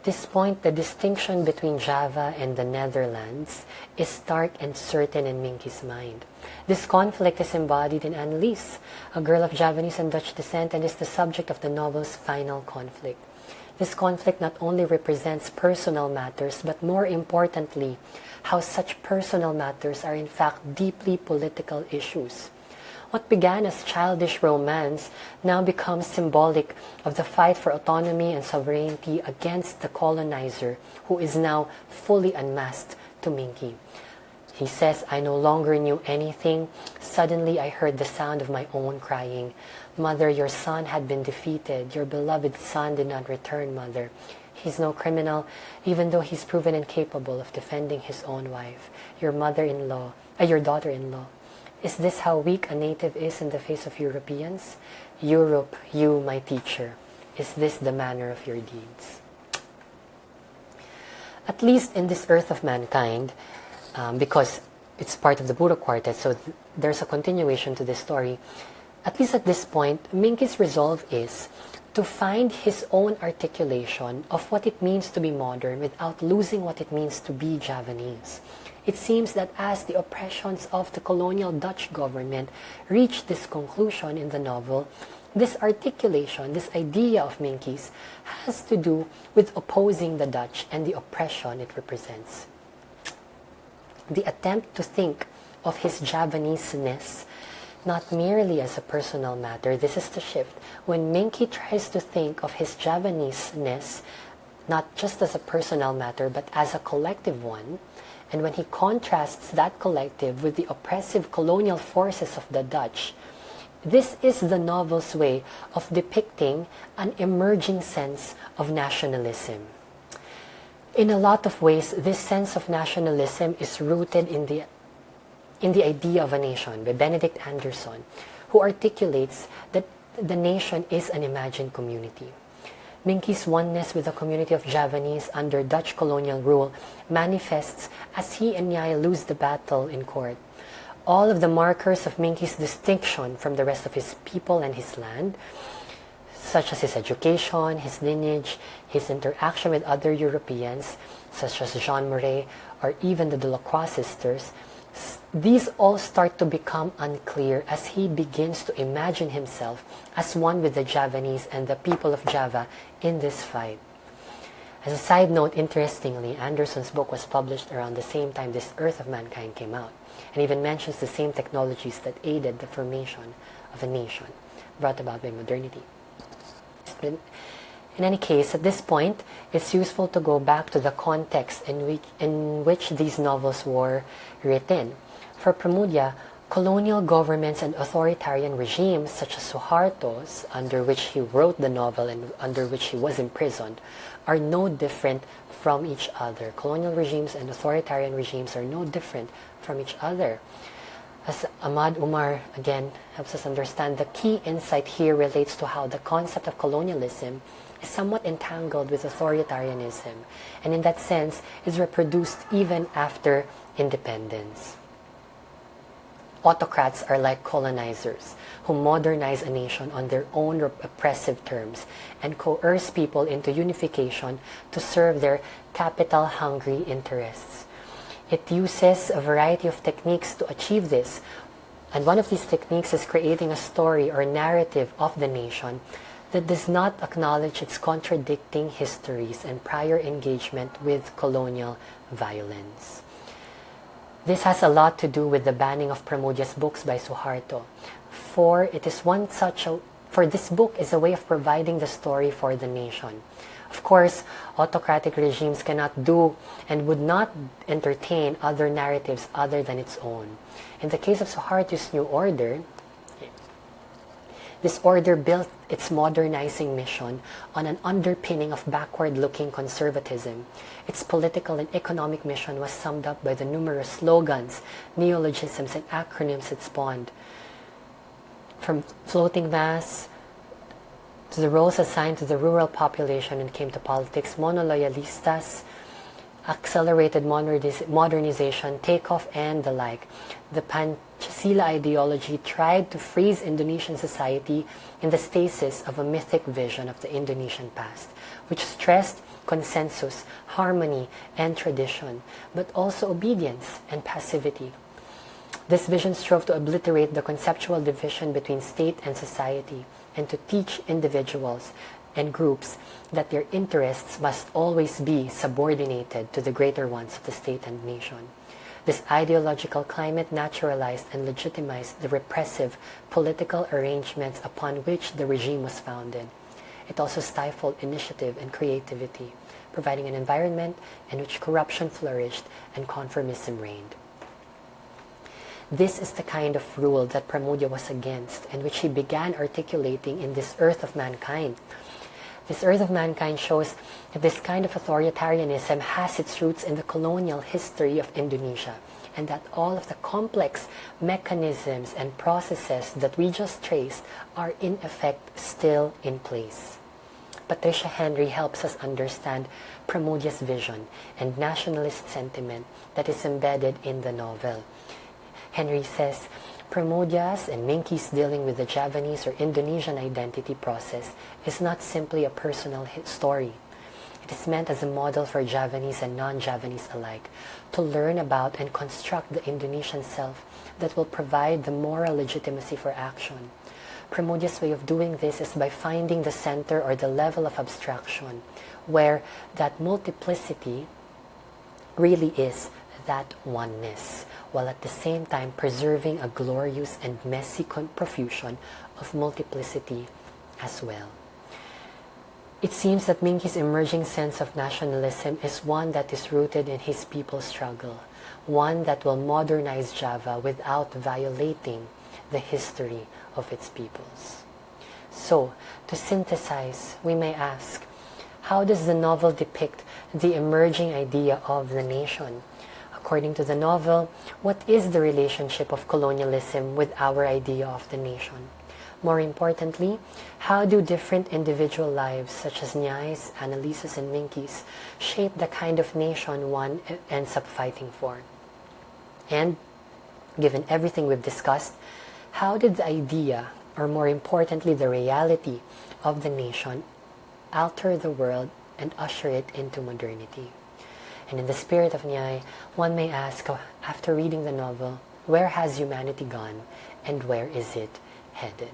this point, the distinction between Java and the Netherlands is stark and certain in Minke's mind. This conflict is embodied in Annelies, a girl of Javanese and Dutch descent, and is the subject of the novel's final conflict. This conflict not only represents personal matters, but more importantly, how such personal matters are in fact deeply political issues. What began as childish romance now becomes symbolic of the fight for autonomy and sovereignty against the colonizer, who is now fully unmasked to Minke. He says, "I no longer knew anything. Suddenly I heard the sound of my own crying. Mother, your son had been defeated. Your beloved son did not return, Mother. He's no criminal, even though he's proven incapable of defending his own wife, your daughter-in-law. Is this how weak a native is in the face of Europeans? Europe, you, my teacher, is this the manner of your deeds?" At least in this Earth of Mankind, because it's part of the Buddha Quartet, so there's a continuation to this story. At least at this point, Minke's resolve is to find his own articulation of what it means to be modern without losing what it means to be Javanese. It seems that as the oppressions of the colonial Dutch government reach this conclusion in the novel, this articulation, this idea of Minke's, has to do with opposing the Dutch and the oppression it represents. The attempt to think of his Javanese-ness not merely as a personal matter, this is the shift. When Minke tries to think of his Javanese-ness not just as a personal matter but as a collective one, and when he contrasts that collective with the oppressive colonial forces of the Dutch, this is the novel's way of depicting an emerging sense of nationalism. In a lot of ways, this sense of nationalism is rooted in the idea of a nation by Benedict Anderson, who articulates that the nation is an imagined community. Minke's oneness with the community of Javanese under Dutch colonial rule manifests as he and Nyai lose the battle in court. All of the markers of Minke's distinction from the rest of his people and his land, such as his education, his lineage, his interaction with other Europeans, such as Jean Marais or even the Delacroix sisters, these all start to become unclear as he begins to imagine himself as one with the Javanese and the people of Java in this fight. As a side note, interestingly, Anderson's book was published around the same time this Earth of Mankind came out, and even mentions the same technologies that aided the formation of a nation brought about by modernity. But in any case, at this point, it's useful to go back to the context in which these novels were written. For Pramoedya, colonial governments and authoritarian regimes such as Suharto's, under which he wrote the novel and under which he was imprisoned, are no different from each other. Colonial regimes and authoritarian regimes are no different from each other. As Ahmad Umar again helps us understand, the key insight here relates to how the concept of colonialism is somewhat entangled with authoritarianism, and in that sense is reproduced even after independence. Autocrats are like colonizers who modernize a nation on their own oppressive terms and coerce people into unification to serve their capital-hungry interests. It uses a variety of techniques to achieve this, and one of these techniques is creating a story or narrative of the nation that does not acknowledge its contradicting histories and prior engagement with colonial violence. This has a lot to do with the banning of Pramoedya's books by Suharto, for this book is a way of providing the story for the nation. Of course, autocratic regimes cannot do and would not entertain other narratives other than its own. In the case of Suharto's New Order, this order built its modernizing mission on an underpinning of backward-looking conservatism. Its political and economic mission was summed up by the numerous slogans, neologisms, and acronyms it spawned. From floating mass to the roles assigned to the rural population when it came to politics, monoloyalistas, accelerated modernization, takeoff, and the like. The Pancasila ideology tried to freeze Indonesian society in the stasis of a mythic vision of the Indonesian past, which stressed consensus, harmony, and tradition, but also obedience and passivity. This vision strove to obliterate the conceptual division between state and society and to teach individuals and groups that their interests must always be subordinated to the greater ones of the state and nation. This ideological climate naturalized and legitimized the repressive political arrangements upon which the regime was founded. It also stifled initiative and creativity, providing an environment in which corruption flourished and conformism reigned. This is the kind of rule that Pramoedya was against and which he began articulating in this Earth of Mankind. This Earth of Mankind shows that this kind of authoritarianism has its roots in the colonial history of Indonesia, and that all of the complex mechanisms and processes that we just traced are in effect still in place. Patricia Henry helps us understand Pramoedya's vision and nationalist sentiment that is embedded in the novel. Henry says, Pramoedya's and Minke's dealing with the Javanese or Indonesian identity process is not simply a personal story. It is meant as a model for Javanese and non-Javanese alike to learn about and construct the Indonesian self that will provide the moral legitimacy for action. Pramoedya's way of doing this is by finding the center or the level of abstraction where that multiplicity really is that oneness, while at the same time preserving a glorious and messy profusion of multiplicity as well. It seems that Minke's emerging sense of nationalism is one that is rooted in his people's struggle, one that will modernize Java without violating the history of its peoples. So, to synthesize, we may ask, how does the novel depict the emerging idea of the nation? According to the novel, what is the relationship of colonialism with our idea of the nation? More importantly, how do different individual lives such as Nyai's, Annelies', and Minke's shape the kind of nation one ends up fighting for? And, given everything we've discussed, how did the idea, or more importantly the reality of the nation, alter the world and usher it into modernity? And in the spirit of Nyai, one may ask, after reading the novel, where has humanity gone and where is it headed?